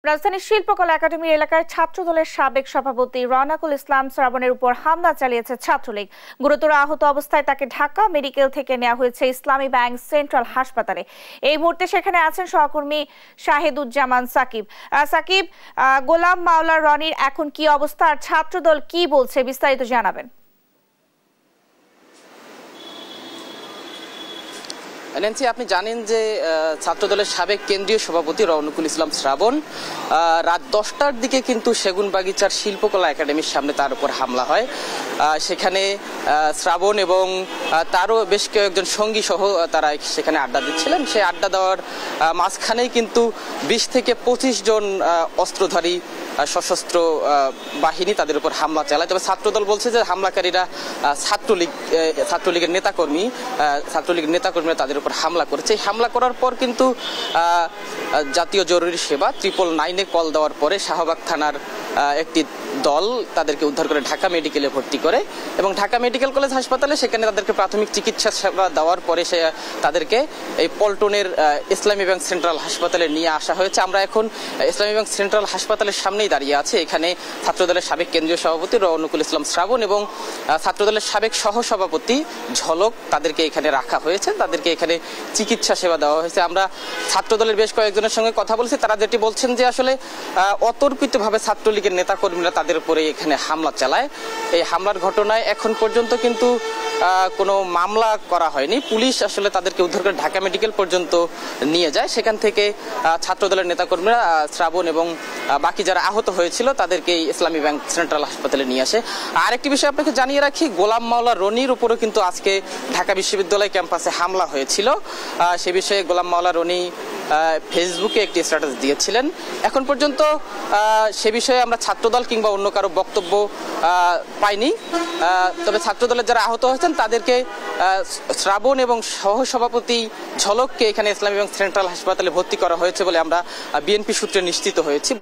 রাজধানীর শিল্পকলা একাডেমি এলাকায় ছাত্রদলের সাবেক সভাপতি রওনাকুল ইসলাম শ্রাবণের উপর হামলা চালিয়েছে ছাত্রলীগ। গুরুতর আহত অবস্থায় তাকে ঢাকা মেডিকেল থেকে নেওয়া হয়েছে ইসলামী ব্যাংক সেন্ট্রাল হাসপাতালে। এই মুহূর্তে সেখানে আছেন সহকর্মী শাহিদুজ্জামান সাকিব। সাকিব, গোলাম মাওলা রনির এখন কি অবস্থা আর ছাত্রদল কি বলছে, বিস্তারিত জানাবেন। ন্যান্সি, আপনি জানেন যে ছাত্রদলের সাবেক কেন্দ্রীয় সভাপতি রওনাকুল ইসলাম শ্রাবণ রাত 10টার দিকে কিন্তু সেগুনবাগিচার শিল্পকলা একাডেমির সামনে তার উপর হামলা হয়। সেখানে শ্রাবণ এবং তারও বেশ কয়েকজন সঙ্গী সহ তারা সেখানে আড্ডা দিচ্ছিলেন। সেই আড্ডা দেওয়ার মাঝখানেই কিন্তু 20 থেকে 25 জন অস্ত্রধারী সশস্ত্র বাহিনী তাদের উপর হামলা চালায়। তবে ছাত্রদল বলছে যে হামলাকারীরা ছাত্রলীগের নেতাকর্মীরা তাদের উপর হামলা করেছে। হামলা করার পর কিন্তু জাতীয় জরুরি সেবা 999-এ কল দেওয়ার পরে শাহবাগ থানার একটি দল তাদেরকে উদ্ধার করে ঢাকা মেডিকেলে ভর্তি করে এবং ঢাকা মেডিকেল কলেজ হাসপাতালে সেখানে তাদেরকে প্রাথমিক চিকিৎসা সেবা দেওয়ার পরে তাদেরকে এই পল্টনের ইসলামী ব্যাংক সেন্ট্রাল হাসপাতালে নিয়ে আসা হয়েছে। আমরা এখন ইসলামী ব্যাংক সেন্ট্রাল হাসপাতালের সামনেই দাঁড়িয়ে আছি। এখানে ছাত্রদলের সাবেক কেন্দ্রীয় সভাপতি রওনাকুল ইসলাম শ্রাবণ এবং ছাত্রদলের সাবেক সহসভাপতি ঝলক তাদেরকে এখানে রাখা হয়েছে, তাদেরকে এখানে চিকিৎসা সেবা দেওয়া হয়েছে। আমরা ছাত্রদলের বেশ কয়েকজনের সঙ্গে কথা বলছি, তারা যেটি বলছেন যে আসলে অতর্কিতভাবে ছাত্রলীগের নেতাকর্মীরা তাদের উপরে এখানে হামলা চালায়। এই হামলার ঘটনায় এখন পর্যন্ত কিন্তু কোনো মামলা করা হয়নি। পুলিশ আসলে তাদেরকে উদ্ধার করে ঢাকা মেডিকেল পর্যন্ত নিয়ে যায়। সেখান থেকে ছাত্রদলের নেতাকর্মীরা শ্রাবণ এবং বাকি যারা আহত হয়েছিল তাদেরকে ইসলামী ব্যাংক সেন্ট্রাল হাসপাতালে নিয়ে আসে। আরেকটি বিষয় আপনাকে জানিয়ে রাখি, গোলাম মাওলা রনির উপরও কিন্তু আজকে ঢাকা বিশ্ববিদ্যালয় ক্যাম্পাসে হামলা হয়েছিল। সে বিষয়ে গোলাম মাওলা রনি ফেসবুকে একটি স্ট্যাটাস দিয়েছিলেন। এখন পর্যন্ত সে বিষয়ে আমরা ছাত্রদল কিংবা অন্য কারো বক্তব্য পাইনি। তবে ছাত্রদলের যারা আহত হয়েছেন তাদেরকে শ্রাবণ এবং সহসভাপতি ঝলককে এখানে ইসলামী ব্যাংক সেন্ট্রাল হাসপাতালে ভর্তি করা হয়েছে বলে আমরা বিএনপি সূত্রে নিশ্চিত হয়েছি।